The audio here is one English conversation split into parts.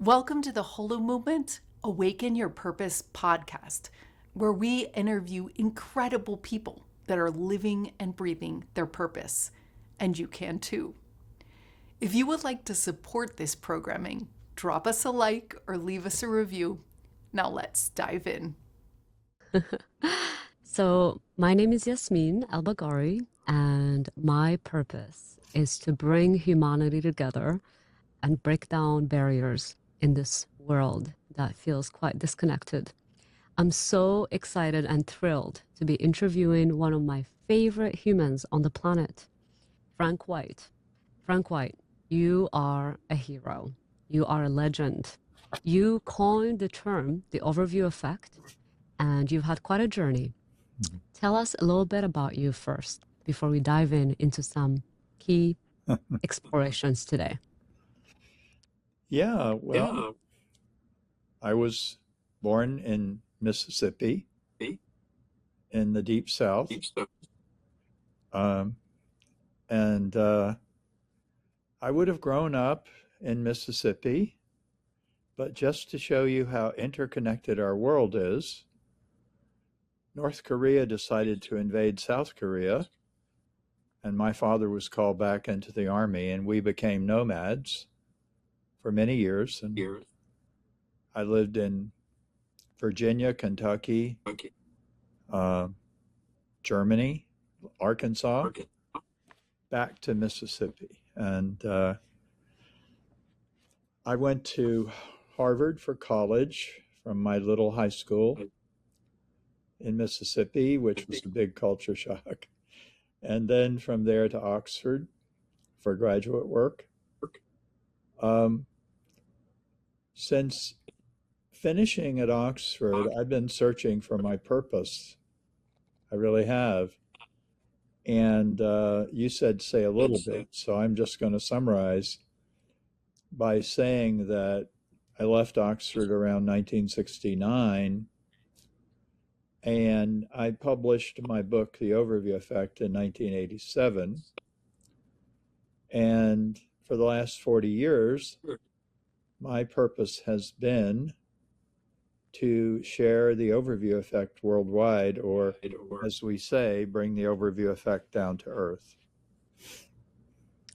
Welcome to the Holomovement Awaken Your Purpose podcast, where we interview incredible people that are living and breathing their purpose, and you can too. If you would like to support this programming, drop us a like or leave us a review. Now let's dive in. So, my name is Yasmine El Baggari, and my purpose is to bring humanity together and break down barriers in this world that feels quite disconnected. I'm so excited and thrilled to be interviewing one of my favorite humans on the planet, Frank White. Frank White, you are a hero. You are a legend. You coined the term the overview effect, and you've had quite a journey. Tell us a little bit about you first before we dive into some key explorations today. Well, I was born in Mississippi in the Deep South. Um, and I would have grown up in Mississippi, but just to show you how interconnected our world is, North Korea decided to invade South Korea, and my father was called back into the army, and we became nomads for many years. And I lived in Virginia, Kentucky, uh, Germany, Arkansas, back to Mississippi. And I went to Harvard for college from my little high school in Mississippi, which was a big culture shock. And then from there to Oxford for graduate work. Um, since finishing at Oxford, I've been searching for my purpose. I really have. And you said say a little bit, so I'm just going to summarize by saying that I left Oxford around 1969, and I published my book, The Overview Effect, in 1987. And for the last 40 years, my purpose has been to share the overview effect worldwide, or as we say, bring the overview effect down to earth.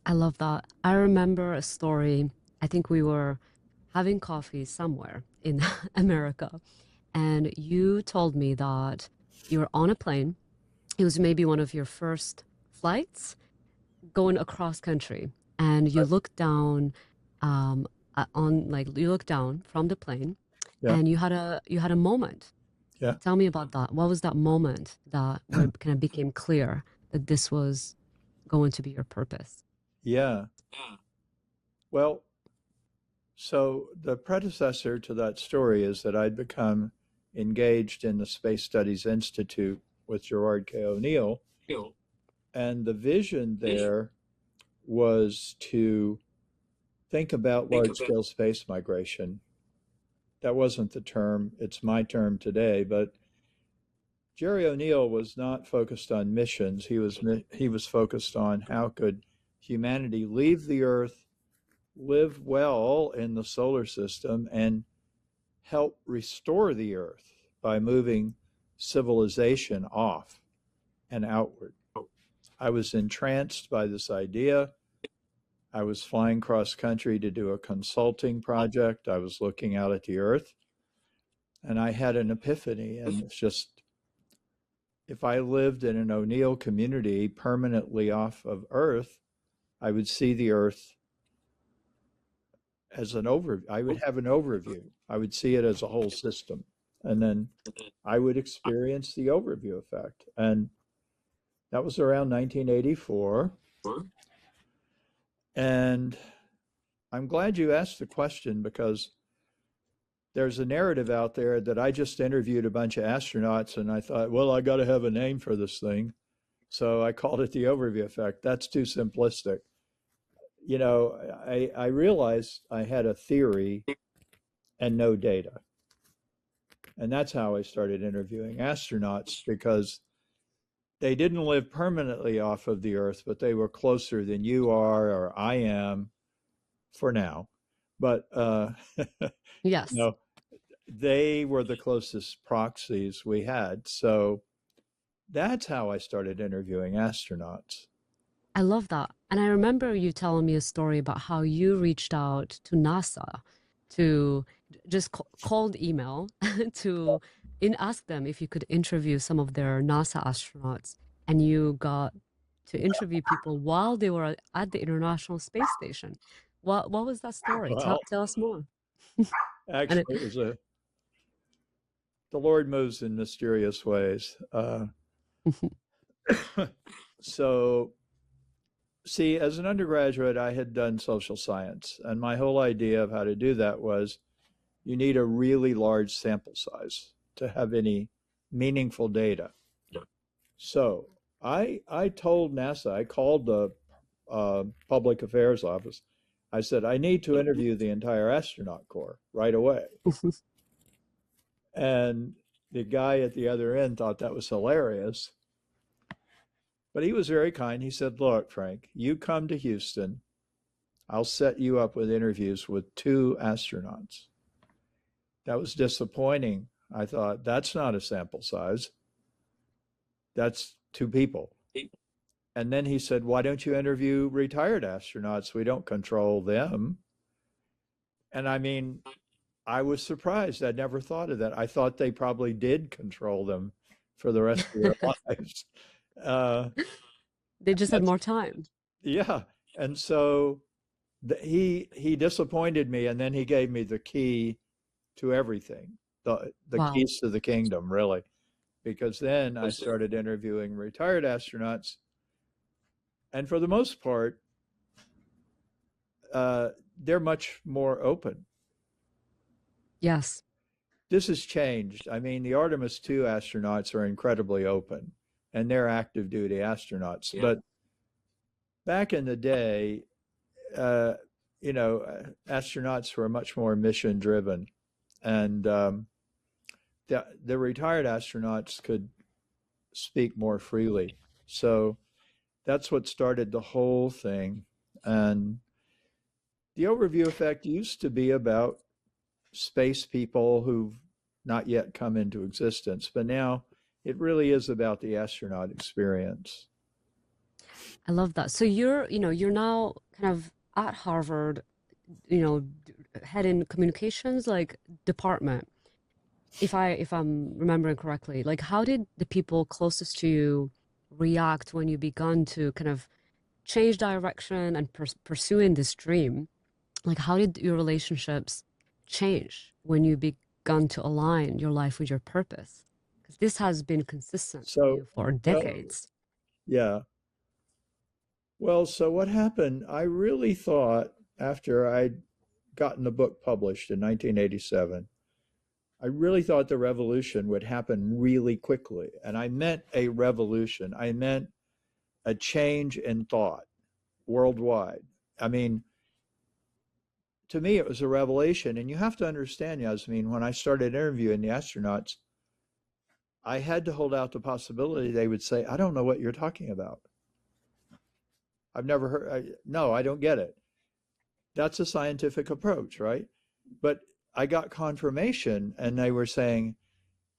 I love that. I remember a story. I think we were having coffee somewhere in America, and you told me that you were on a plane. It was maybe one of your first flights going across country, and you looked down you looked down from the plane, Yeah, and you had a moment. yeah. Tell me about that. What was that moment that where it kind of became clear that this was going to be your purpose? Yeah. Well, so the predecessor to that story is that I'd become engaged in the Space Studies Institute with Gerard K. O'Neill. And the vision there was to think about large scale space migration. That wasn't the term, it's my term today, but Jerry O'Neill was not focused on missions. He was focused on how could humanity leave the Earth, live well in the solar system, and help restore the Earth by moving civilization off and outward. I was entranced by this idea. I was flying cross country to do a consulting project. I was looking out at the Earth, and I had an epiphany. And it's just, if I lived in an O'Neill community permanently off of Earth, I would see the Earth as an overview. I would have an overview. I would see it as a whole system. And then I would experience the overview effect. And that was around 1984. And I'm glad you asked the question, because there's a narrative out there that I just interviewed a bunch of astronauts and I thought, well, I got to have a name for this thing. So I called it the overview effect. That's too simplistic. I realized I had a theory and no data. And that's how I started interviewing astronauts, because they didn't live permanently off of the Earth, but they were closer than you are or I am for now. But Yes. no, they were the closest proxies we had. So that's how I started interviewing astronauts. I love that. And I remember you telling me a story about how you reached out to NASA to just cold email to ask them if you could interview some of their NASA astronauts. And you got to interview people while they were at the International Space Station. What was that story? Well, Tell us more. And actually, it was the Lord moves in mysterious ways. So, see, as an undergraduate, I had done social science, and my whole idea of how to do that was you need a really large sample size to have any meaningful data. So I told NASA, I called the public affairs office. I said, I need to interview the entire astronaut corps right away. And the guy at the other end thought that was hilarious. But he was very kind. He said, look, Frank, you come to Houston. I'll set you up with interviews with two astronauts. That was disappointing. I thought, that's not a sample size. That's two people. And then he said, why don't you interview retired astronauts? We don't control them. And I mean, I was surprised. I never thought of that. I thought they probably did control them for the rest of their lives. Uh, they just had that's, more time. yeah. And so he disappointed me, and then he gave me the key to everything, the Wow. keys to the kingdom, really, because then I started interviewing retired astronauts, and for the most part, they're much more open. Yes. This has changed. I mean, the Artemis 2 astronauts are incredibly open, and they're active duty astronauts. Yeah. But back in the day, astronauts were much more mission driven, and the retired astronauts could speak more freely. So that's what started the whole thing. And the overview effect used to be about space people who've not yet come into existence, but now it really is about the astronaut experience. I love that. So you're now kind of at Harvard, head in communications like department. If I'm remembering correctly, like how did the people closest to you react when you begun to kind of change direction and pursuing this dream? Like how did your relationships change when you begun to align your life with your purpose? Because this has been consistent for So, you for well, decades. yeah. Well, so what happened? I really thought after I'd gotten the book published in 1987, I really thought the revolution would happen really quickly. And I meant a revolution. I meant a change in thought worldwide. I mean, to me, it was a revelation. And you have to understand, Yasmine, when I started interviewing the astronauts, I had to hold out the possibility they would say, I don't know what you're talking about. I've never heard, no, I don't get it. That's a scientific approach, right? But I got confirmation, and they were saying,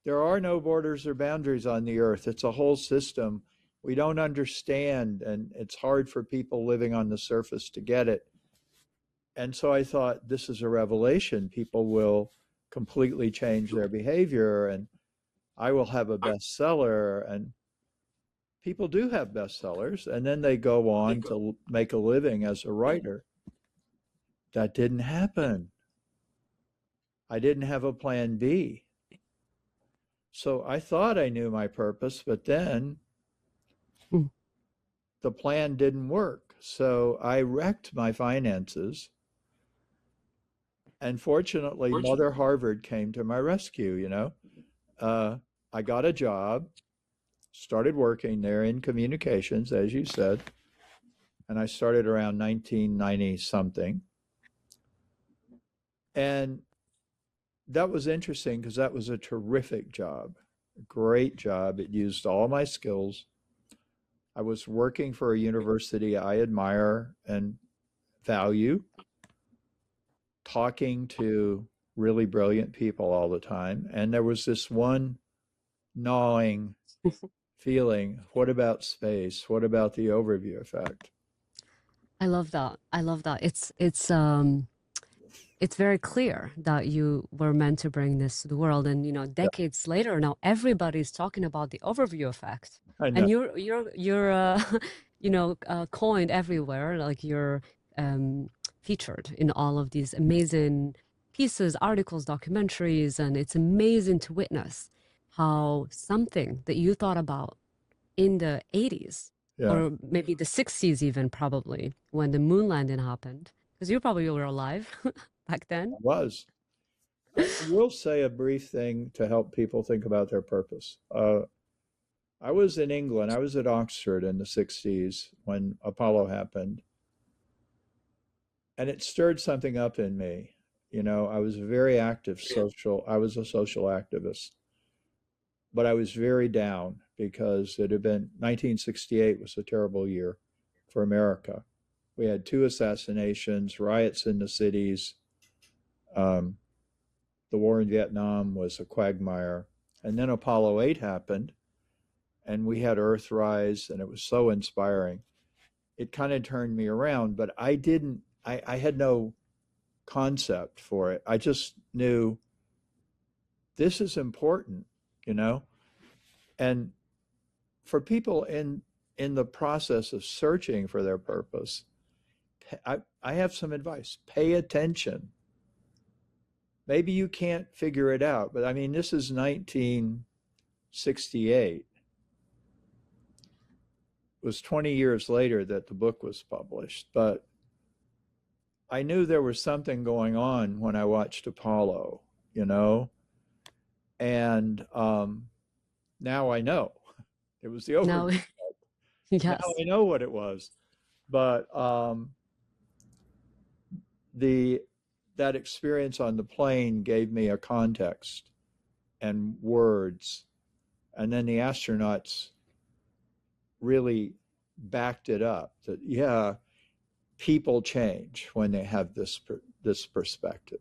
there are no borders or boundaries on the earth. It's a whole system. We don't understand, and it's hard for people living on the surface to get it. And so I thought, this is a revelation. People will completely change their behavior, and I will have a bestseller. And people do have bestsellers, and then they go on to make a living as a writer. That didn't happen. I didn't have a plan B. So I thought I knew my purpose, but then the plan didn't work. So I wrecked my finances. And fortunately, Mother Harvard came to my rescue. I got a job, started working there in communications, as you said, and I started around 1990 something. And that was interesting because that was a terrific job, a great job. It used all my skills. I was working for a university I admire and value. talking to really brilliant people all the time. And there was this one gnawing feeling, what about space? What about the overview effect? I love that. I love that. It's very clear that you were meant to bring this to the world. And, Yeah, decades later, now everybody's talking about the overview effect. I know. And you're coined everywhere, like you're featured in all of these amazing pieces, articles, documentaries, and it's amazing to witness how something that you thought about in the 80s Yeah, or maybe the 60s even probably when the moon landing happened, because you probably were alive back then. I was. I will say a brief thing to help people think about their purpose. I was in England. I was at Oxford in the 60s when Apollo happened, and it stirred something up in me. I was very active social. I was a social activist, but I was very down because it had been 1968 was a terrible year for America. We had two assassinations, riots in the cities. Um, the war in Vietnam was a quagmire. And then Apollo 8 happened, and we had Earthrise, and it was so inspiring. It kind of turned me around, but I had no concept for it. I just knew this is important, you know? And for people in the process of searching for their purpose, I have some advice. Pay attention. Maybe you can't figure it out, but I mean, this is 1968. It was 20 years later that the book was published, but I knew there was something going on when I watched Apollo, you know, and now I know it was the Now, overview. Now yes. I know what it was, but the that experience on the plane gave me a context and words, and then the astronauts really backed it up. That yeah, people change when they have this perspective.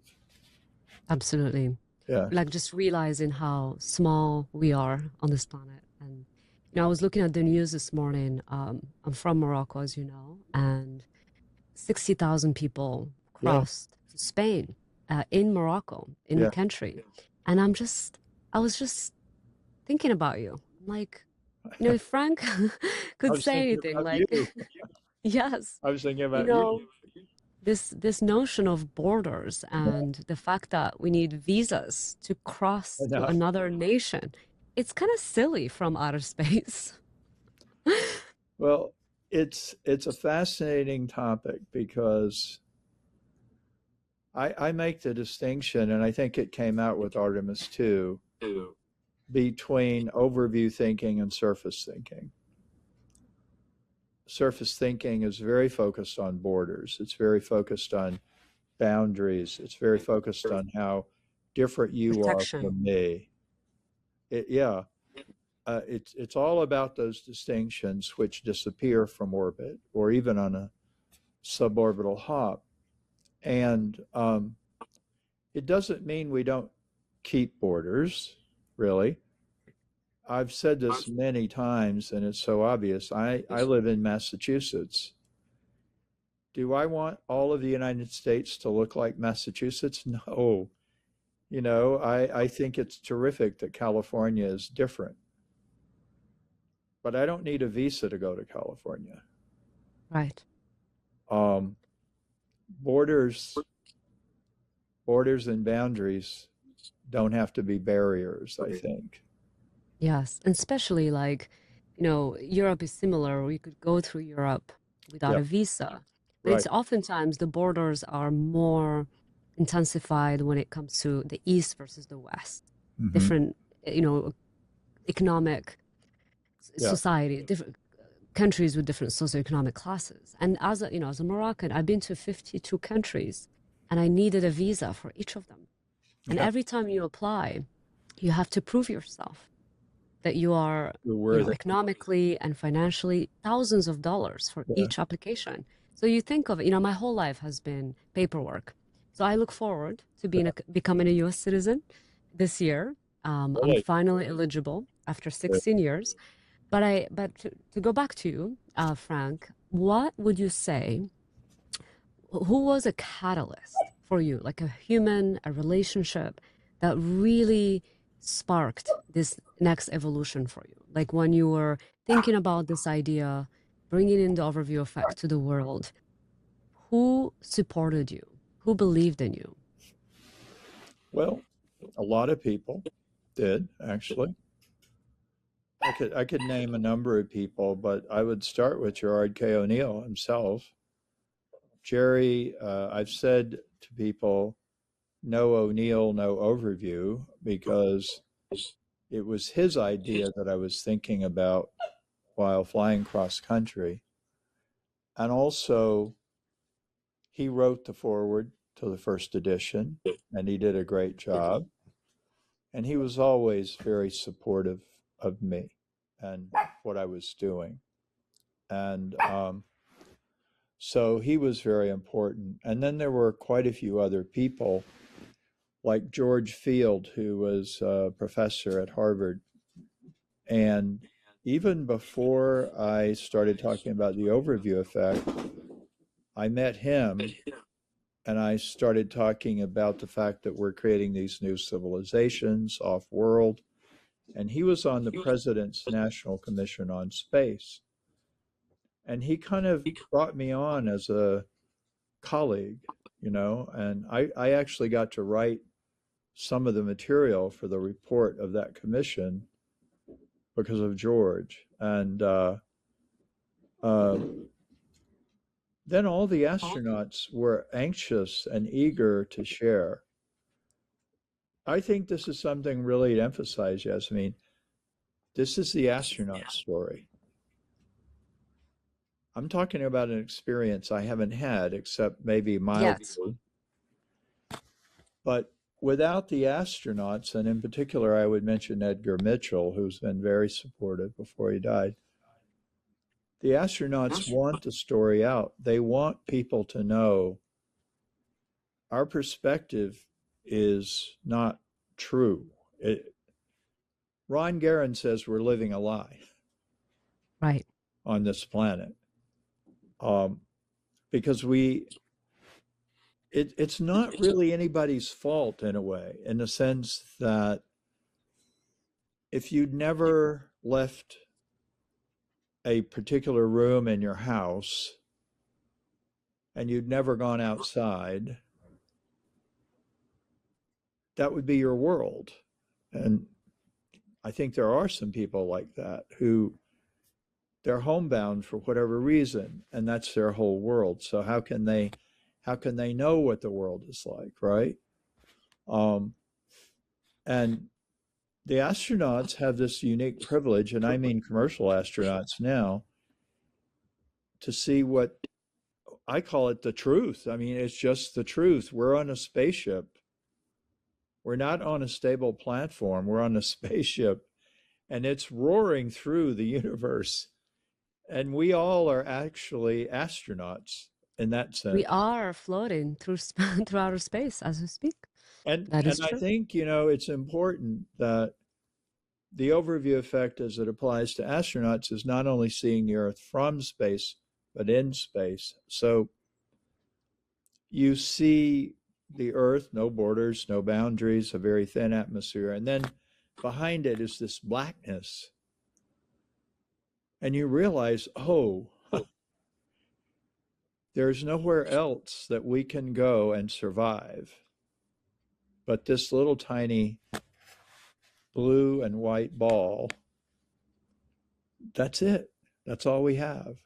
Absolutely. Yeah, Like just realizing how small we are on this planet. And, I was looking at the news this morning. I'm from Morocco, as you know, and 60,000 people yeah, crossed to Spain, in Morocco, in the yeah. country. And I was just thinking about you. I'm like, if Frank I could was say thinking anything, about like, you. yes, I was thinking you about you. know, this notion of borders and the fact that we need visas to cross I to know. another nation, it's kind of silly from outer space. Well, it's a fascinating topic because I make the distinction, and I think it came out with Artemis too, between overview thinking and surface thinking. Surface thinking is very focused on borders. It's very focused on boundaries. It's very focused on how different you are Protection. from me. Yeah, it's all about those distinctions which disappear from orbit or even on a suborbital hop. And it doesn't mean we don't keep borders, really. I've said this many times, and it's so obvious. I live in Massachusetts. Do I want all of the United States to look like Massachusetts? No. I think it's terrific that California is different, but I don't need a visa to go to California. Right. Um, borders, borders and boundaries don't have to be barriers, I think. Yes. And especially like, Europe is similar. We could go through Europe without Yeah, a visa, but right. it's oftentimes the borders are more intensified when it comes to the East versus the West. Hmm. Different, economic Yeah, society, different countries with different socioeconomic classes. And as a Moroccan, I've been to 52 countries and I needed a visa for each of them. And yeah. every time you apply, you have to prove yourself that you are, You're worth it. economically and financially thousands of dollars for Yeah, each application. So you think of it, my whole life has been paperwork. So I look forward to becoming a U.S. citizen this year. I'm Really? finally eligible after 16 years. But to go back to you, Frank, what would you say? Who was a catalyst for you, like a human, a relationship that really sparked this next evolution for you? Like when you were thinking about this idea, bringing in the overview effect to the world, who supported you? Who believed in you? Well, a lot of people did actually. I could name a number of people, but I would start with Gerard K. O'Neill himself. Jerry, I've said to people, no O'Neill, no overview, because it was his idea that I was thinking about while flying cross country. And also, he wrote the foreword to the first edition, and he did a great job. And he was always very supportive of me and what I was doing. And so he was very important. And then there were quite a few other people, like George Field, who was a professor at Harvard. And even before I started talking about the overview effect, I met him and I started talking about the fact that we're creating these new civilizations off world. And he was on the President's National Commission on Space. And he kind of brought me on as a colleague, and I actually got to write some of the material for the report of that commission because of George. And uh, then all the astronauts were anxious and eager to share. I think this is something really to emphasize, Yasmine. This is the astronaut story. I'm talking about an experience I haven't had except maybe Yes. mildly. But without the astronauts, and in particular, I would mention Edgar Mitchell, who's been very supportive before he died. The astronauts want the story out. They want people to know our perspective is not true. Ron Guerin says we're living a lie Right. on this planet, because it's not really anybody's fault in a way, in the sense that if you'd never left a particular room in your house and you'd never gone outside, that would be your world. And I think there are some people like that who they're homebound for whatever reason, and that's their whole world. So how can they know what the world is like, right? And the astronauts have this unique privilege, and I mean commercial astronauts now, to see what I call it the truth. I mean, it's just the truth. We're on a spaceship. We're not on a stable platform. We're on a spaceship, and it's roaring through the universe. And we all are actually astronauts in that We sense. are floating through through outer space as we speak. And That is and I true. think, it's important that the overview effect as it applies to astronauts is not only seeing the Earth from space, but in space. So you see the Earth, no borders, no boundaries, a very thin atmosphere. And then behind it is this blackness. And you realize, oh, there's nowhere else that we can go and survive but this little tiny blue and white ball. That's it. That's all we have.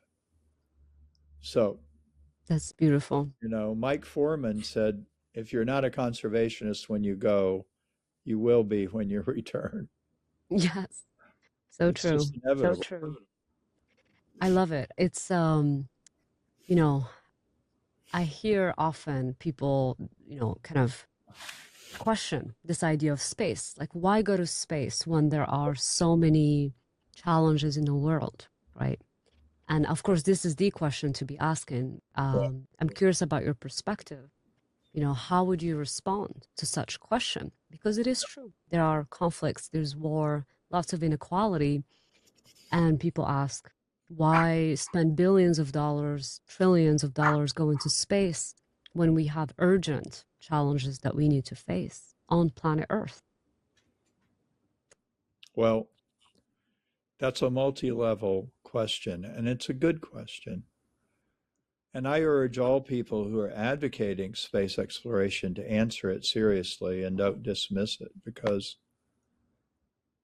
So, That's beautiful. Mike Foreman said, if you're not a conservationist when you go, you will be when you return. Yes. So It's just true. So inevitable. true. I love it. It's you know, I hear often people, kind of question this idea of space. Like, why go to space when there are so many challenges in the world, right? And of course, this is the question to be asking. I'm curious about your perspective. how would you respond to such question? Because it is true. There are conflicts, there's war, lots of inequality. And people ask, why spend billions of dollars, trillions of dollars going to space when we have urgent challenges that we need to face on planet Earth? Well, that's a multi-level question, and it's a good question. And I urge all people who are advocating space exploration to answer it seriously and don't dismiss it, because,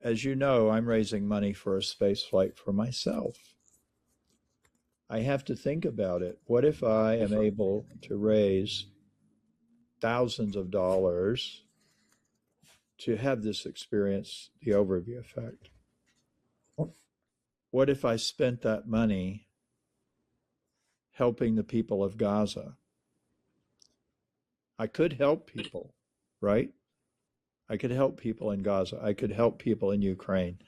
as you know, I'm raising money for a space flight for myself. I have to think about it. What if I am able to raise thousands of dollars to have this experience, the overview effect? What if I spent that money helping the people of Gaza? I could help people, right? I could help people in Gaza. I could help people in Ukraine.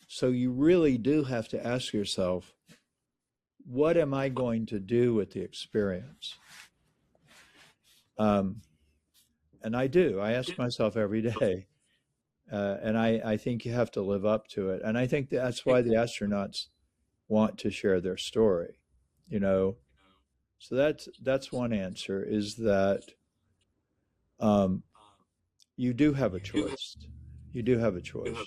So you really do have to ask yourself, what am I going to do with the experience? And I do. I ask myself every day. And I think you have to live up to it. And I think that's why the astronauts want to share their story, you know. So that's one answer, is that um, you do have a choice. You do have a choice.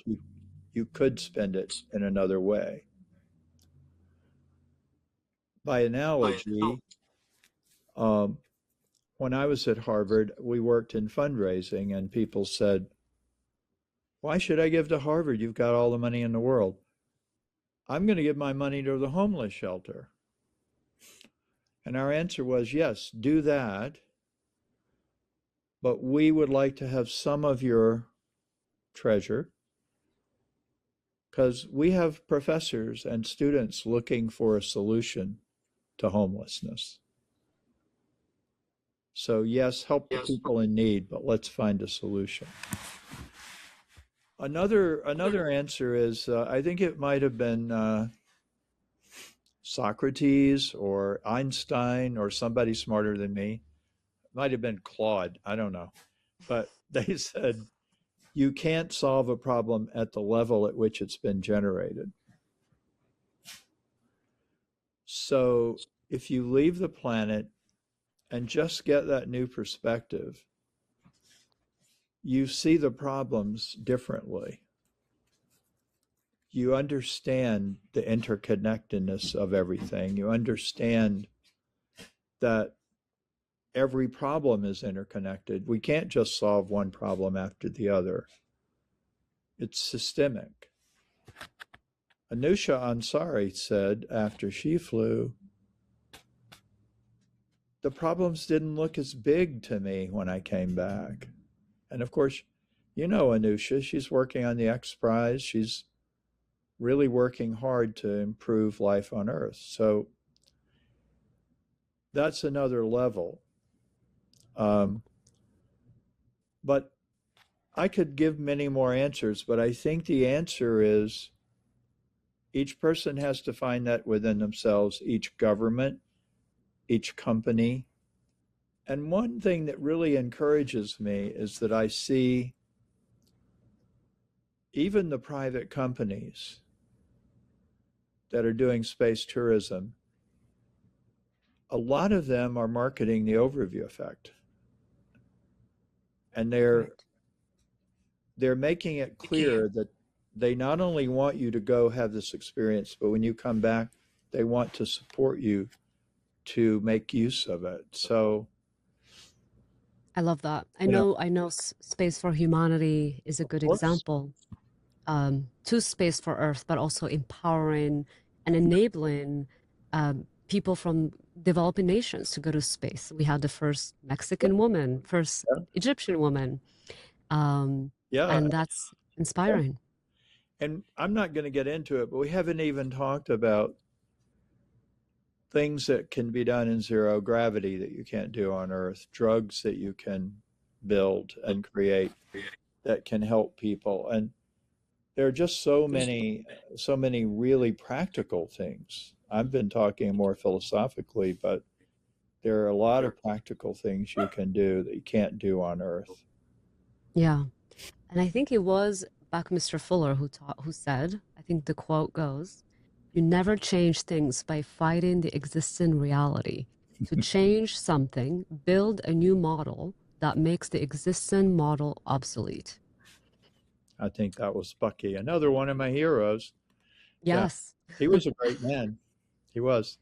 You could spend it in another way. By analogy, um, when I was at Harvard, we worked in fundraising, and people said, why should I give to Harvard? You've got all the money in the world. I'm going to give my money to the homeless shelter. And our answer was, yes, do that. But we would like to have some of your treasure, because we have professors and students looking for a solution to homelessness. So yes, help the people in need, but let's find a solution. Another answer is, I think it might have been Socrates or Einstein or somebody smarter than me. It might have been Claude, I don't know. But they said, you can't solve a problem at the level at which it's been generated. So if you leave the planet and just get that new perspective, you see the problems differently. You understand the interconnectedness of everything. You understand that every problem is interconnected. We can't just solve one problem after the other. It's systemic. Anusha Ansari said after she flew, the problems didn't look as big to me when I came back. And of course, you know Anusha, she's working on the X Prize. She's really working hard to improve life on Earth. So that's another level. But I could give many more answers, but I think the answer is each person has to find that within themselves, each government, each company. And one thing that really encourages me is that I see even the private companies that are doing space tourism, a lot of them are marketing the overview effect. And they're making it clear that they not only want you to go have this experience, but when you come back, they want to support you to make use of it. So I love that. I you know, know Space for Humanity is a of good course, example to Space for Earth, but also empowering and enabling people from developing nations to go to space. We had the first Mexican woman, first yeah, Egyptian woman, yeah. and that's inspiring. And I'm not going to get into it, but we haven't even talked about things that can be done in zero gravity that you can't do on Earth, drugs that you can build and create that can help people. And there are just so many really practical things. I've been talking more philosophically, but there are a lot of practical things you can do that you can't do on Earth. Yeah. And I think it was Buckminster Fuller who said, I think the quote goes, "You never change things by fighting the existing reality. To change something, build a new model that makes the existing model obsolete." I think that was Bucky, another one of my heroes. Yeah, Yes, he was a great man. He was.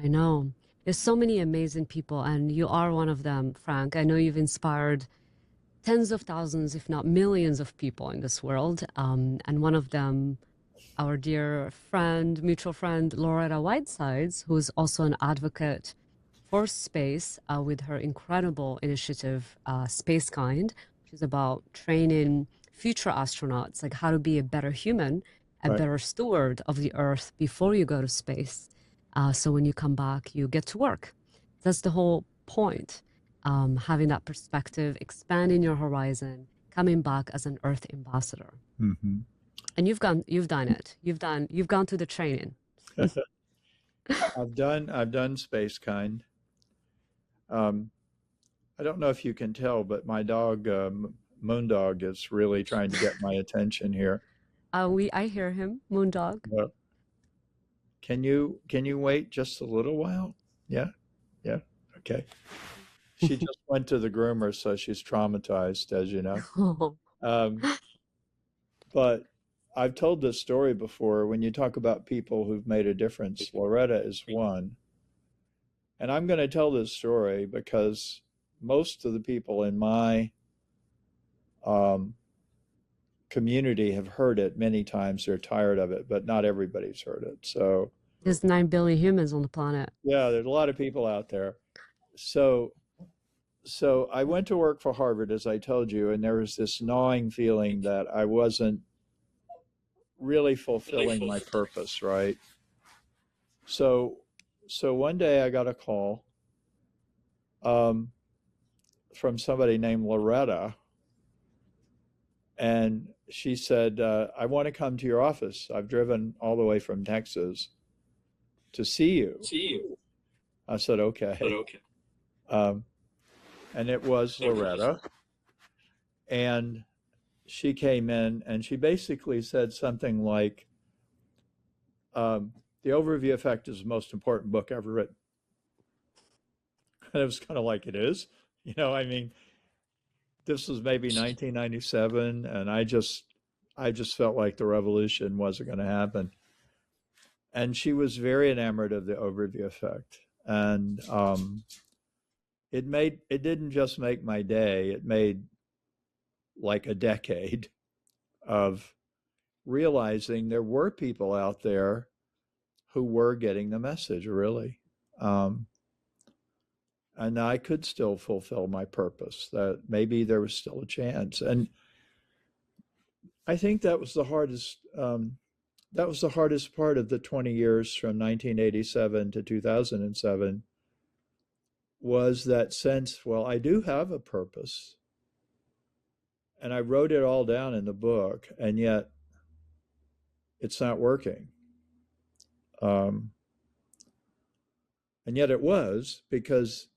I know. There's so many amazing people, and you are one of them, Frank. I know you've inspired tens of thousands, if not millions of people in this world. And one of them, our dear friend, mutual friend, Loretta Whitesides, who is also an advocate for space with her incredible initiative, Space Kind, which is about training future astronauts, like how to be a better human, a Right. better steward of the Earth before you go to space. So when you come back, you get to work. That's the whole point. Having that perspective, expanding your horizon, coming back as an Earth ambassador. Mm-hmm. And you've done it. You've gone through the training. I've done Space Kind. Um, I don't know if you can tell, but my dog, Moondog, is really trying to get my attention here. I hear him, Moondog. Uh, can you wait just a little while? Yeah, yeah, okay. She just went to the groomer, so she's traumatized, as you know. Oh. Um, but I've told this story before. When you talk about people who've made a difference, Loretta is one. And I'm going to tell this story because most of the people in my um, community have heard it many times. They're tired of it, but not everybody's heard it. So, There's 9 billion humans on the planet. yeah, there's a lot of people out there. So, so I went to work for Harvard, as I told you, and there was this gnawing feeling that I wasn't really fulfilling my purpose, right? So, so one day I got a call um, from somebody named Loretta, and she said, "I want to come to your office. I've driven all the way from Texas to see you." I said, "Okay." Um, and it was Loretta, and she came in and she basically said something like, "The Overview Effect is the most important book ever written." And it was kind of like, it is, I mean, this was maybe 1997, and I just felt like the revolution wasn't going to happen. And she was very enamored of the Overview Effect, and it didn't just make my day; it made like a decade of realizing there were people out there who were getting the message, really. Um, and I could still fulfill my purpose, that maybe there was still a chance. And I think that was the hardest part of the 20 years from 1987 to 2007, was that sense, well, I do have a purpose. And I wrote it all down in the book, and yet it's not working. Um, and yet it was, because,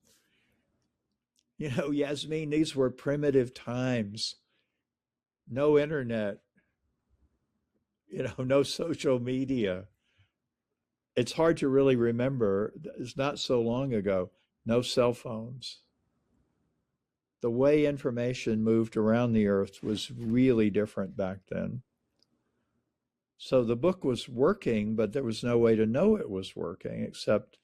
Yasmine, these were primitive times. No internet, no social media. It's hard to really remember. It's not so long ago. No cell phones. The way information moved around the earth was really different back then. So the book was working, but there was no way to know it was working except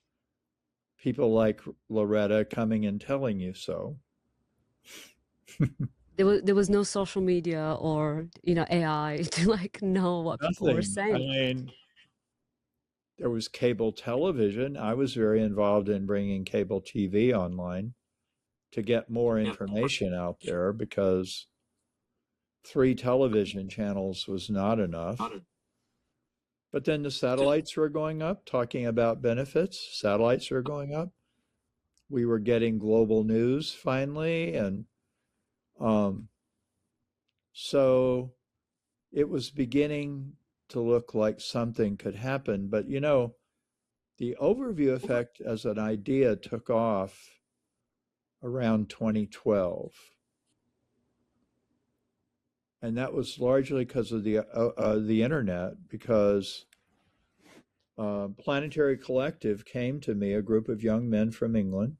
people like Loretta coming and telling you so. There was no social media or, AI to like know what people were Nothing. I saying. mean, there was cable television. I was very involved in bringing cable TV online to get more information out there, because 3 television channels was not enough. But then the satellites were going up, talking about benefits. Satellites were going up. We were getting global news finally. And um, so it was beginning to look like something could happen. But, The overview effect as an idea took off around 2012. And that was largely because of the internet, because Planetary Collective came to me, a group of young men from England,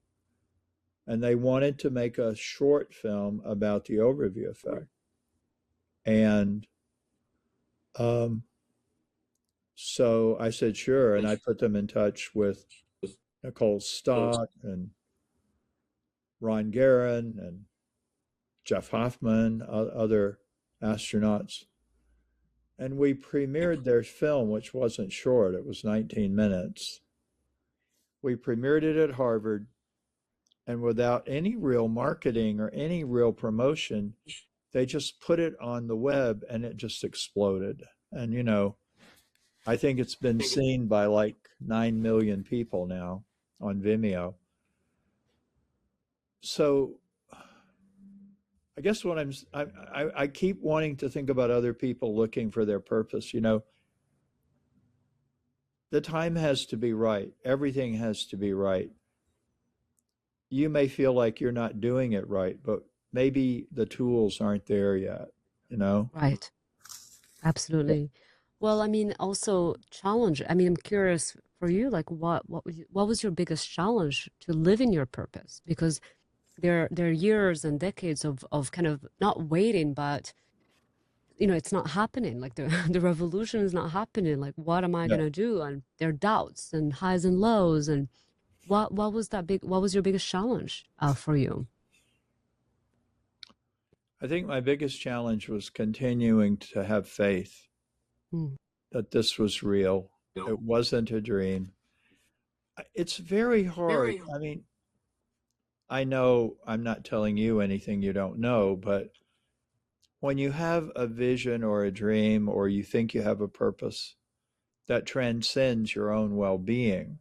and they wanted to make a short film about the overview effect. And um, so I said, sure. And I put them in touch with Nicole Stott and Ron Guerin and Jeff Hoffman, other astronauts. And we premiered their film, which wasn't short, it was 19 minutes. We premiered it at Harvard, and without any real marketing or any real promotion, they just put it on the web and it just exploded. And, you know, I think it's been seen by like 9 million people now on Vimeo. So I guess what I keep wanting to think about other people looking for their purpose. You know, the time has to be right. Everything has to be right. You may feel like you're not doing it right, but maybe the tools aren't there yet, you know? Right. Absolutely. Well, I mean, also challenge. I mean, I'm curious for you, like what was your biggest challenge to living your purpose? Because there are years and decades of kind of not waiting, but it's not happening. Like the the revolution is not happening. Like what am I Yeah. gonna do? And there are doubts and highs and lows. And what was your biggest challenge for you? I think my biggest challenge was continuing to have faith Mm. that this was real. It wasn't a dream. It's very hard. I mean, I know I'm not telling you anything you don't know, but when you have a vision or a dream, or you think you have a purpose that transcends your own well being,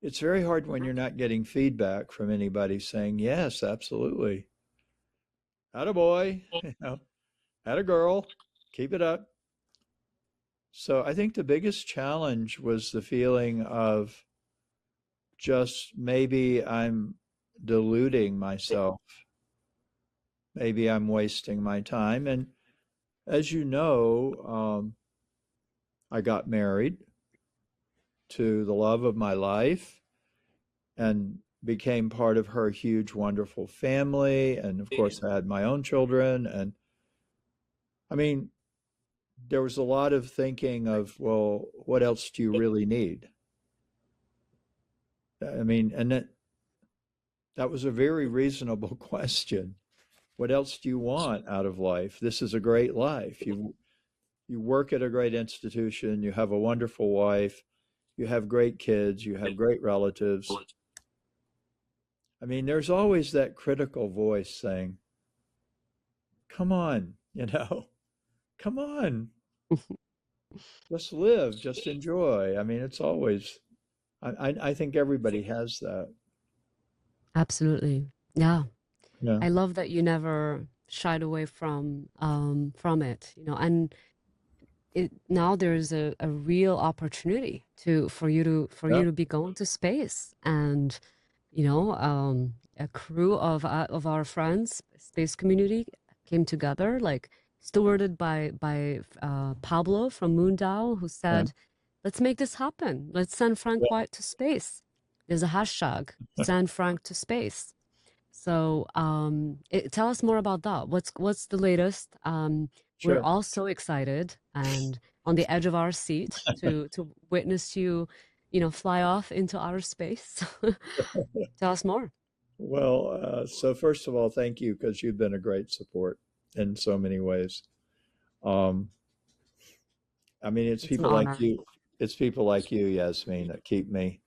it's very hard when you're not getting feedback from anybody saying, yes, absolutely. Atta boy, you know, atta girl, keep it up. So I think the biggest challenge was the feeling of just maybe I'm deluding myself. Maybe I'm wasting my time. And as you know, I got married to the love of my life and became part of her huge, wonderful family. And of course, I had my own children. And I mean, there was a lot of thinking of, well, what else do you really need? I mean, and that was a very reasonable question. What else do you want out of life? This is a great life. You work at a great institution, you have a wonderful wife, you have great kids, you have great relatives. I mean, there's always that critical voice saying, come on, you know, come on, just live, just enjoy. I mean, it's always, I think everybody has that. Absolutely. Yeah. Yeah. I love that you never shied away from it, and now there's a real opportunity for Yeah. you to be going to space. And a crew of our friends, space community, came together, like stewarded by Pablo from Moondao, who Yeah. said, let's make this happen. Let's send Frank White to space. There's a hashtag, send Frank to space. So tell us more about that. What's the latest? We're Sure. all so excited and on the edge of our seat to witness you, fly off into outer space. Tell us more. Well, so first of all, thank you, because you've been a great support in so many ways. Um, I mean, It's an honor. it's people like you, Yasmine, that keep me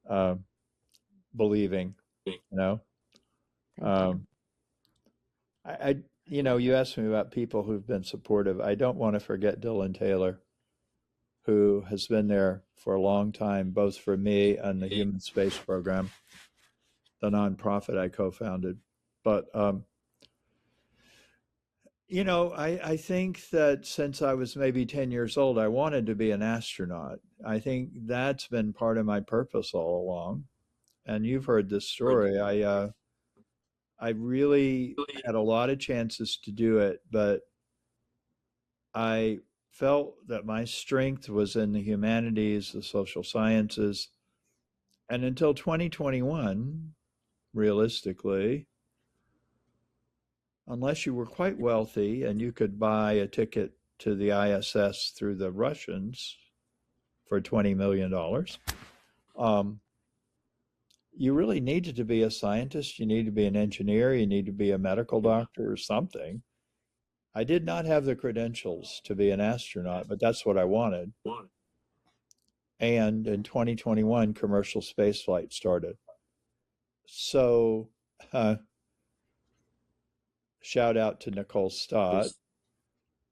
um, believing, you know. Thank you. Um, you know, you asked me about people who've been supportive. I don't want to forget Dylan Taylor, who has been there for a long time, both for me and the Human Space Program, the nonprofit I co-founded. But I think that since I was maybe 10 years old, I wanted to be an astronaut. I think that's been part of my purpose all along. And you've heard this story. I really had a lot of chances to do it, but I felt that my strength was in the humanities, the social sciences. And until 2021, realistically, unless you were quite wealthy and you could buy a ticket to the ISS through the Russians for $20 million, um, you really needed to be a scientist. You need to be an engineer. You need to be a medical doctor or something. I did not have the credentials to be an astronaut, but that's what I wanted. And in 2021, commercial spaceflight started. So, uh, shout out to Nicole Stott.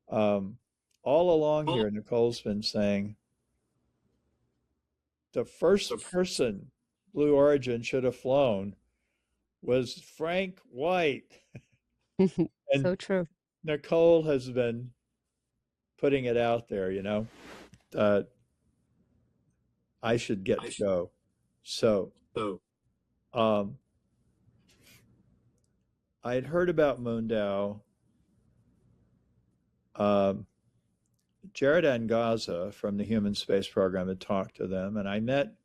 Um, all along here, Nicole's been saying the first person Blue Origin should have flown was Frank White. And So true. Nicole has been putting it out there, that I should get to go. So, um, I had heard about Moondow. Um, Jared Angaza from the Human Space Program had talked to them, and I met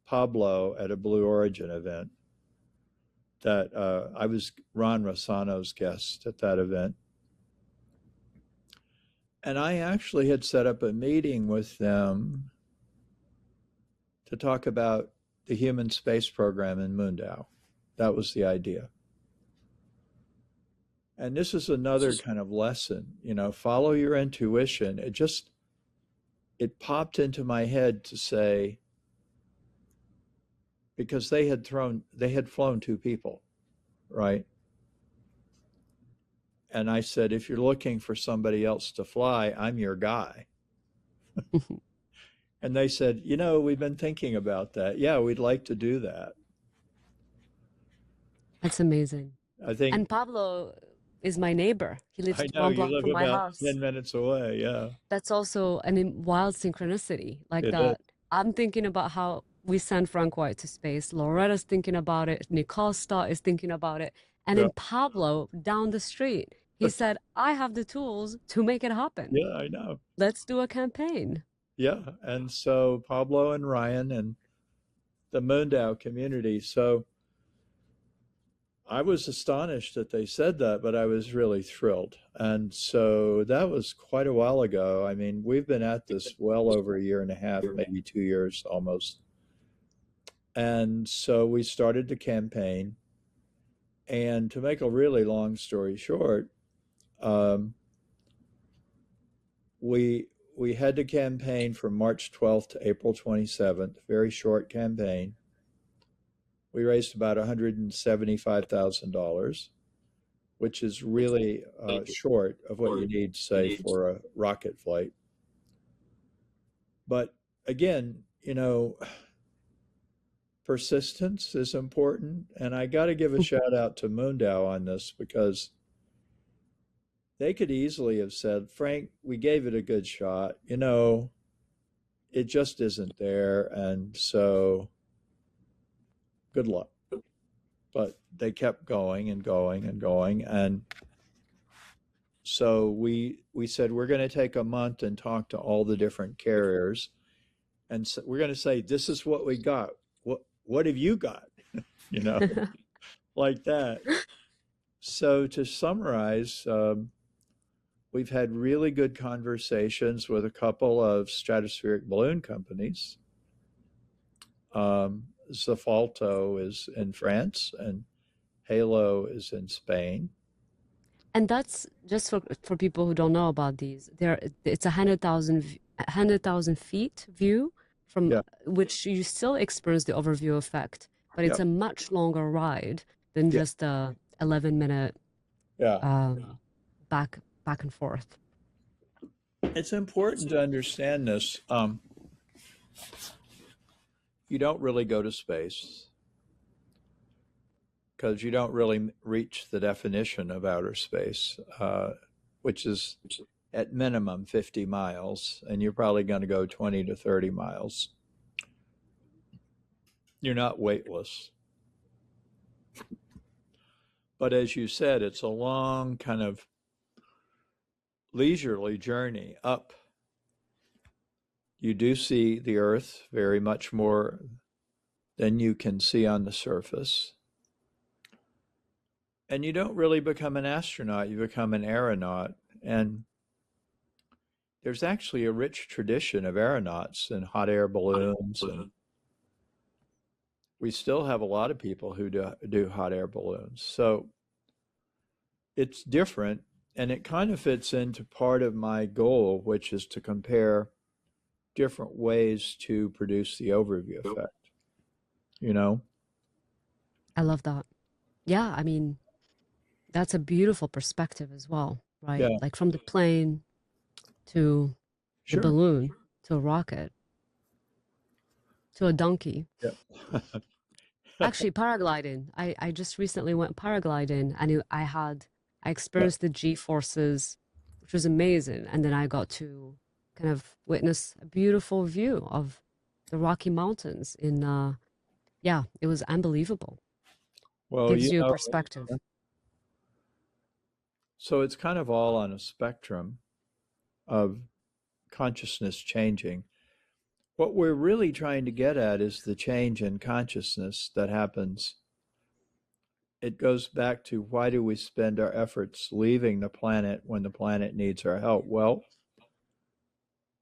Pablo at a Blue Origin event that I was Ron Rossano's guest at that event. And I actually had set up a meeting with them to talk about the human space program in Moondow. That was the idea. And this is another kind of lesson, follow your intuition. It popped into my head to say, because they had flown two people, right? And I said, if you're looking for somebody else to fly, I'm your guy. And they said, we've been thinking about that. Yeah, we'd like to do that. That's amazing. I think, And Pablo is my neighbor. He lives I know one you block live from my about house. 10 minutes away. Yeah, That's also wild synchronicity like it is. that. I'm thinking about how we sent Frank White to space. Loretta's thinking about it. Nicole Stott is thinking about it. And Yeah, then Pablo down the street, he said, I have the tools to make it happen. yeah, I know. Let's do a campaign. Yeah. And so Pablo and Ryan and the Moondow community. So I was astonished that they said that, but I was really thrilled. And so that was quite a while ago. I mean, we've been at this well over a year and a half, maybe 2 years almost. And so we started the campaign. And to make a really long story short, um, we we had to campaign from March 12th to April 27th, very short campaign. We raised about $175,000, which is really short of what you need, say, for a rocket flight. But again, persistence is important. And I got to give a shout out to Moondow on this because they could easily have said, Frank, we gave it a good shot. It just isn't there. And so good luck. But they kept going and going and going. And so we said, we're going to take a month and talk to all the different carriers. And so we're going to say, this is what we got. What have you got? Like that. So to summarize, we've had really good conversations with a couple of stratospheric balloon companies. Zafalto is in France and Halo is in Spain. And that's just for people who don't know about these. It's 100,000 feet view from Yeah, which you still experience the overview effect, but it's yeah, a much longer ride than yeah, just a 11-minute yeah. back and forth. It's important to understand this. You don't really go to space because you don't really reach the definition of outer space. which is at minimum 50 miles, and you're probably going to go 20 to 30 miles. You're not weightless. But as you said, it's a long kind of leisurely journey up. You do see the Earth very much more than you can see on the surface. And you don't really become an astronaut, you become an aeronaut. And there's actually a rich tradition of aeronauts and hot air balloons. And we still have a lot of people who do hot air balloons. So it's different. And it kind of fits into part of my goal, which is to compare different ways to produce the overview effect, you know? I love that. Yeah, I mean, that's a beautiful perspective as well, right? Yeah, Like from the plane to the sure. balloon to a rocket to a donkey. Yeah. Actually, paragliding. I just recently went paragliding and I Yeah. experienced the G forces, which was amazing. And then I got to kind of witness a beautiful view of the Rocky Mountains yeah, it was unbelievable. Well, Gives you you a know, perspective. so it's kind of all on a spectrum of consciousness changing. What we're really trying to get at is the change in consciousness that happens. It goes back to why do we spend our efforts leaving the planet when the planet needs our help? Well,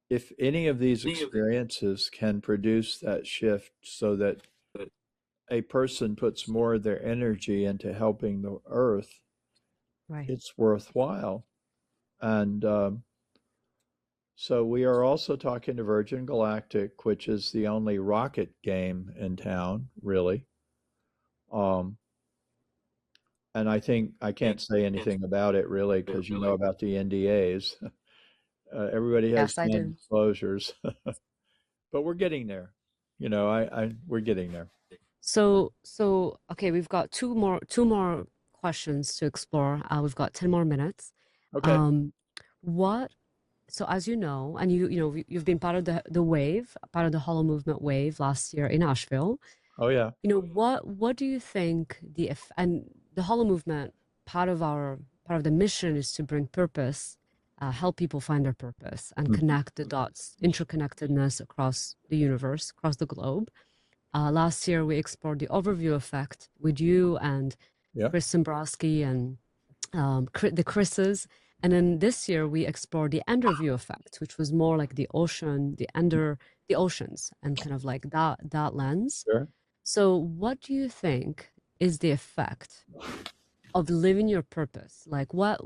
if any of these experiences can produce that shift so that a person puts more of their energy into helping the earth, Right. it's worthwhile. And so we are also talking to Virgin Galactic, which is the only rocket game in town, really. Um, and I think I can't say anything about it really because you know about the NDAs. Everybody has Yes, I do. non-disclosures, but we're getting there. You know, we're getting there. So okay, we've got two more questions to explore. We've got 10 more minutes. Okay. Um, what So as you know, and you've been part of the wave, part of the Holomovement wave last year in Asheville. Oh yeah. What do you think and the Holomovement part of the mission is to bring purpose, help people find their purpose and Mhm. connect the dots, interconnectedness across the universe, across the globe. Last year we explored the overview effect with you and Yeah. Chris Simbrowski and the Chris's. And then this year we explored the Enderview effect, which was more like the oceans, and kind of like that lens. Sure. So, what do you think is the effect of living your purpose? Like, what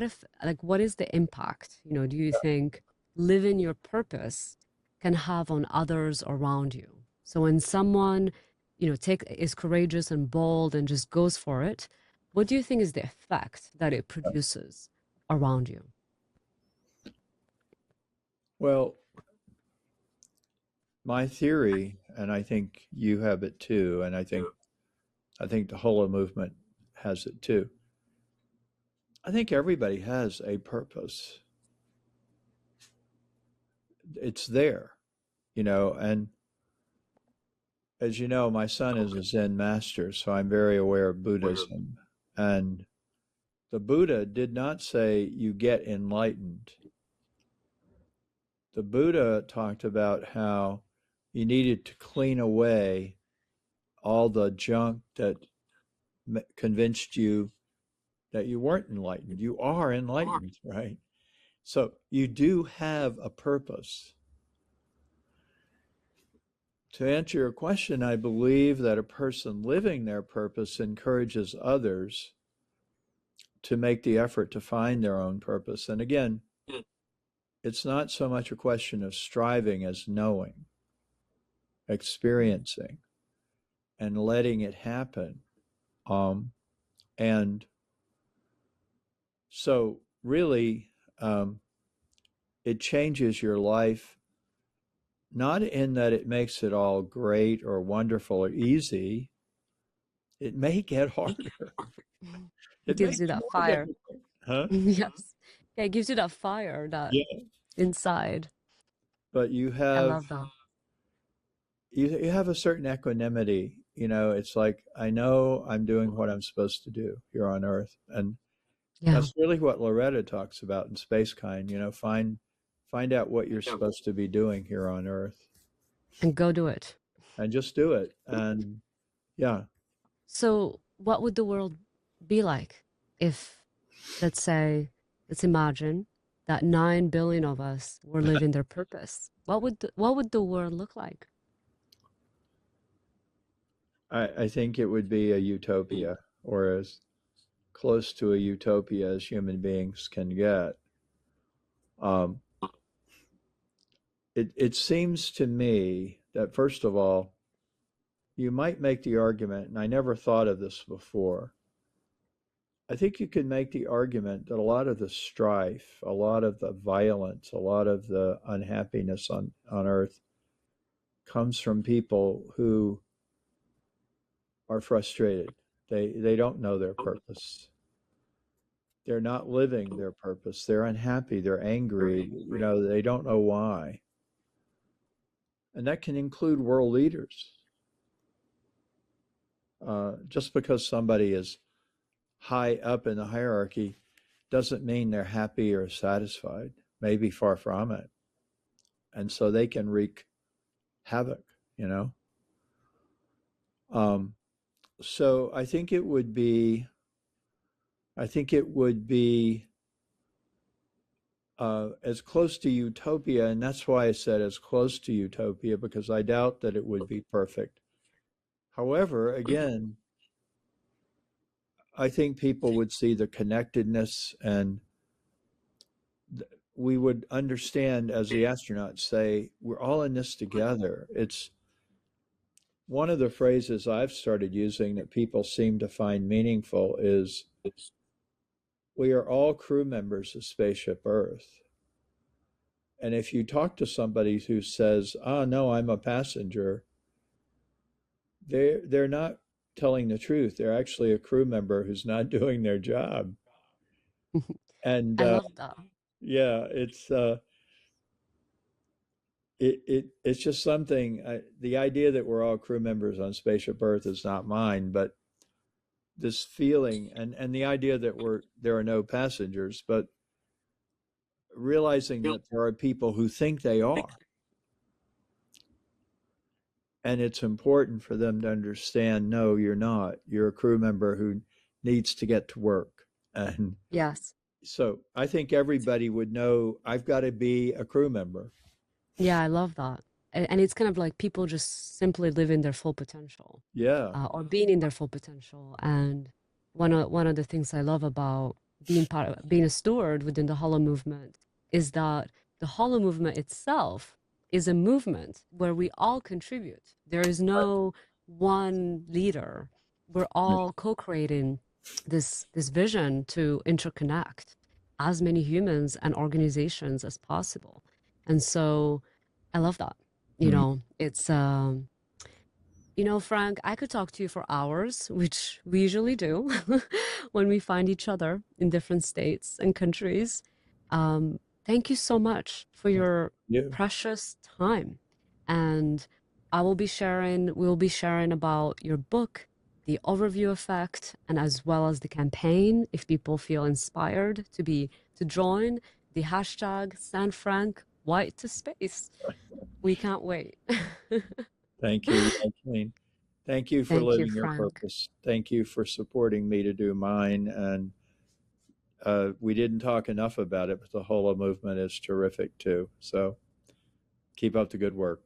if, like, what is the impact? Do you think living your purpose can have on others around you? So, when someone, is courageous and bold and just goes for it, what do you think is the effect that it produces around you? Well, my theory, and I think you have it too, and I think the whole movement has it too. I think everybody has a purpose. It's there, and as you know, my son is a Zen master, so I'm very aware of Buddhism. And the Buddha did not say you get enlightened. The Buddha talked about how you needed to clean away all the junk that convinced you that you weren't enlightened. You are enlightened, right? So you do have a purpose. To answer your question, I believe that a person living their purpose encourages others to make the effort to find their own purpose. And again, it's not so much a question of striving as knowing, experiencing, and letting it happen. And so, really, it changes your life, not in that it makes it all great or wonderful or easy. It may get harder. It It gives makes you it that more fire. difficult. Huh? Yes. Yeah, it gives you that fire that Yeah. inside. But you I have love that. you have a certain equanimity. It's like I know I'm doing what I'm supposed to do here on Earth, and Yeah, that's really what Loretta talks about in Space Kind. Find out what you're supposed to be doing here on Earth, and go do it. and just do it. And yeah, So, what would the world be like if, let's say, let's imagine that 9 billion of us were living their purpose? What would the world look like? I think it would be a utopia, or as close to a utopia as human beings can get. Um, it seems to me that, first of all, you might make the argument, and I never thought of this before. I think you could make the argument that a lot of the strife, a lot of the violence, a lot of the unhappiness on Earth comes from people who are frustrated. They don't know their purpose. They're not living their purpose. They're unhappy. They're angry. They don't know why. And that can include world leaders. Just because somebody is high up in the hierarchy doesn't mean they're happy or satisfied. Maybe far from it. And so they can wreak havoc, you know? Um, so I think it would be as close to utopia, and that's why I said as close to utopia, because I doubt that it would be perfect. However, again, I think people would see the connectedness, and we would understand, as the astronauts say, we're all in this together. It's one of the phrases I've started using that people seem to find meaningful is we are all crew members of Spaceship Earth. And if you talk to somebody who says, "Oh no, I'm a passenger," they're not telling the truth. They're actually a crew member who's not doing their job. And I love that. yeah, it's just something. The idea that we're all crew members on Spaceship Earth is not mine, but this feeling and the idea that there are no passengers, but realizing that there are people who think they are, and it's important for them to understand, no, you're not. You're a crew member who needs to get to work. And Yes. so I think everybody would know I've got to be a crew member. Yeah, I love that. And it's kind of like people just simply living their full potential, Yeah. or being in their full potential. And one of the things I love about being a steward within the Hollow Movement is that the Hollow Movement itself is a movement where we all contribute. There is no one leader. We're all co-creating this vision to interconnect as many humans and organizations as possible. And so I love that. Mm. It's Frank, I could talk to you for hours, which we usually do when we find each other in different states and countries. Thank you so much for your You. precious time. And we'll be sharing about your book, the overview effect, and as well as the campaign if people feel inspired to join the hashtag San Frank White to Space. We can't wait. Thank you, Yasmine. Thank you for Thank you, living your Frank. purpose. Thank you for supporting me to do mine. And we didn't talk enough about it, but the Holo movement is terrific too. So keep up the good work.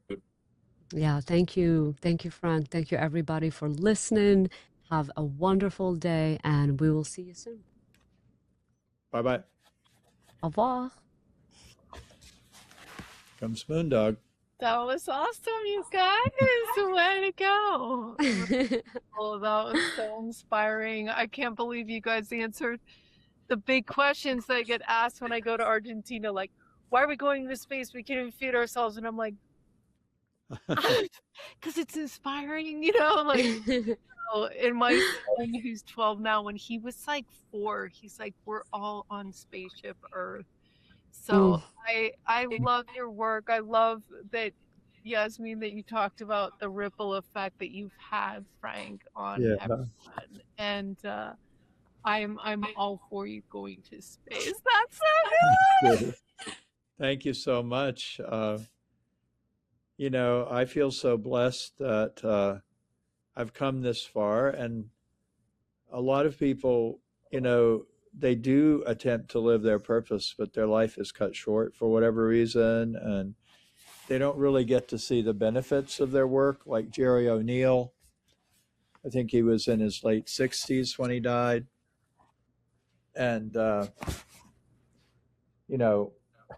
Yeah, thank you. Thank you, Frank. Thank you, everybody, for listening. Have a wonderful day, and we will see you soon. Bye bye. Au revoir. Comes Moondog. That was awesome, you guys. Way to go. Oh, that was so inspiring. I can't believe you guys answered the big questions that I get asked when I go to Argentina, like, why are we going into space? We can't even feed ourselves. And I'm like, because it's inspiring, you know, like, and my son, who's 12 now, when he was like 4, he's like, we're all on Spaceship Earth. So Mm. I love your work. I love that, Yasmine, that you talked about the ripple effect that you've had, Frank, on Yeah. everyone. And I'm all for you going to space. That's so good. Thank you so much. I feel so blessed that I've come this far, and a lot of people, they do attempt to live their purpose, but their life is cut short for whatever reason, and they don't really get to see the benefits of their work. Like Jerry O'Neill, I think he was in his late 60s when he died, and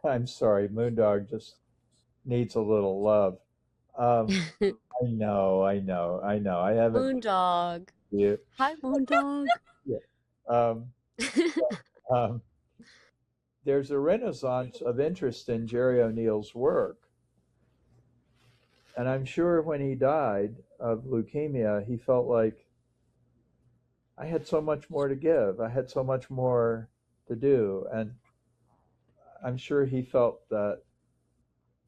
I'm sorry, Moondog just needs a little love. I know. I haven't Moondog. you. Hi, Moondog. Yeah. Um, um, there's a renaissance of interest in Jerry O'Neill's work. And I'm sure when he died of leukemia, he felt like I had so much more to give. I had so much more to do. And I'm sure he felt that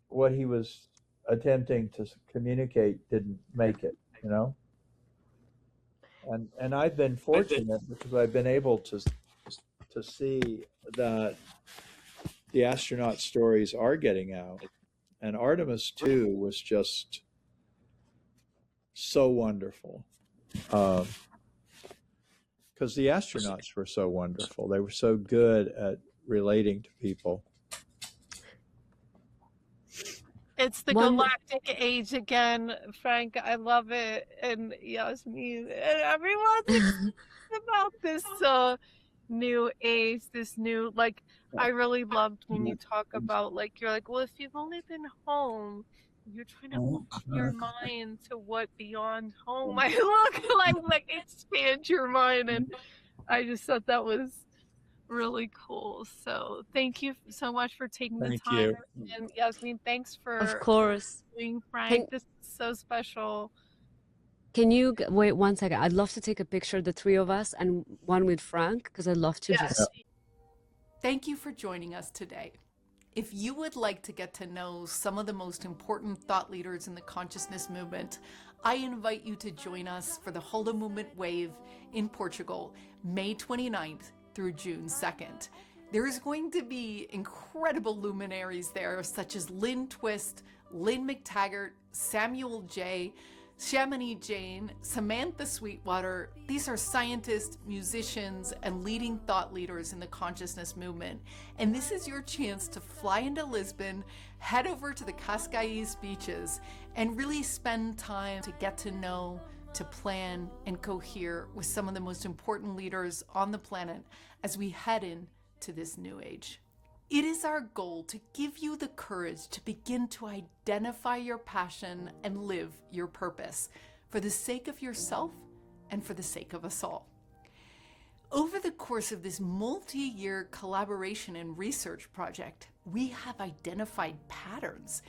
what he was attempting to communicate didn't make it, you know? And I've been fortunate because I've been able to see that the astronaut stories are getting out. And Artemis 2 was just so wonderful. Because the astronauts were so wonderful. They were so good at relating to people. It's the One, galactic age again, Frank. I love it. And Yasmine, and everyone's excited about this new age, this new, like, I really loved when you talk about, like, you're like, well, if you've only been home, you're trying to open your mind to what beyond home I look like expand your mind. And I just thought that was really cool. So thank you so much for taking the Thank time. you. And Yasmine, thanks of for course. doing Can Frank. This is so special. can you wait 1 second? I'd love to take a picture, the three of us, and one with Frank, because I'd love to just. Thank you for joining us today. If you would like to get to know some of the most important thought leaders in the consciousness movement, I invite you to join us for the Holomovement Wave in Portugal, May 29th through June 2nd. There is going to be incredible luminaries there, such as Lynn Twist, Lynn McTaggart, Samuel J., Shamini Jain, Samantha Sweetwater. These are scientists, musicians, and leading thought leaders in the consciousness movement. And this is your chance to fly into Lisbon, head over to the Cascais beaches, and really spend time to get to know, to plan, and cohere with some of the most important leaders on the planet as we head into this new age. It is our goal to give you the courage to begin to identify your passion and live your purpose for the sake of yourself and for the sake of us all. Over the course of this multi-year collaboration and research project, we have identified patterns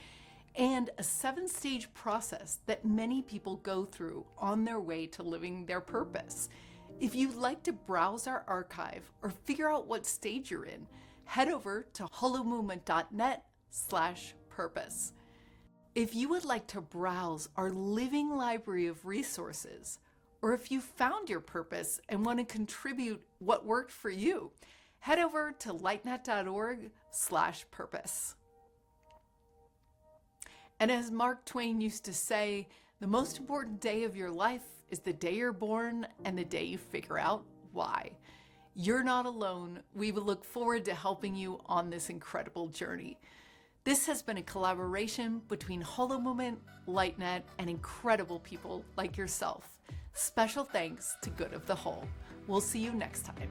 and a 7-stage process that many people go through on their way to living their purpose. If you'd like to browse our archive or figure out what stage you're in, head over to holomovement.net/purpose. If you would like to browse our living library of resources, or if you found your purpose and want to contribute what worked for you, head over to lightnet.org/purpose. And as Mark Twain used to say, the most important day of your life is the day you're born and the day you figure out why. You're not alone. We will look forward to helping you on this incredible journey. This has been a collaboration between Holomovement, LightNet, and incredible people like yourself. Special thanks to Good of the Whole. We'll see you next time.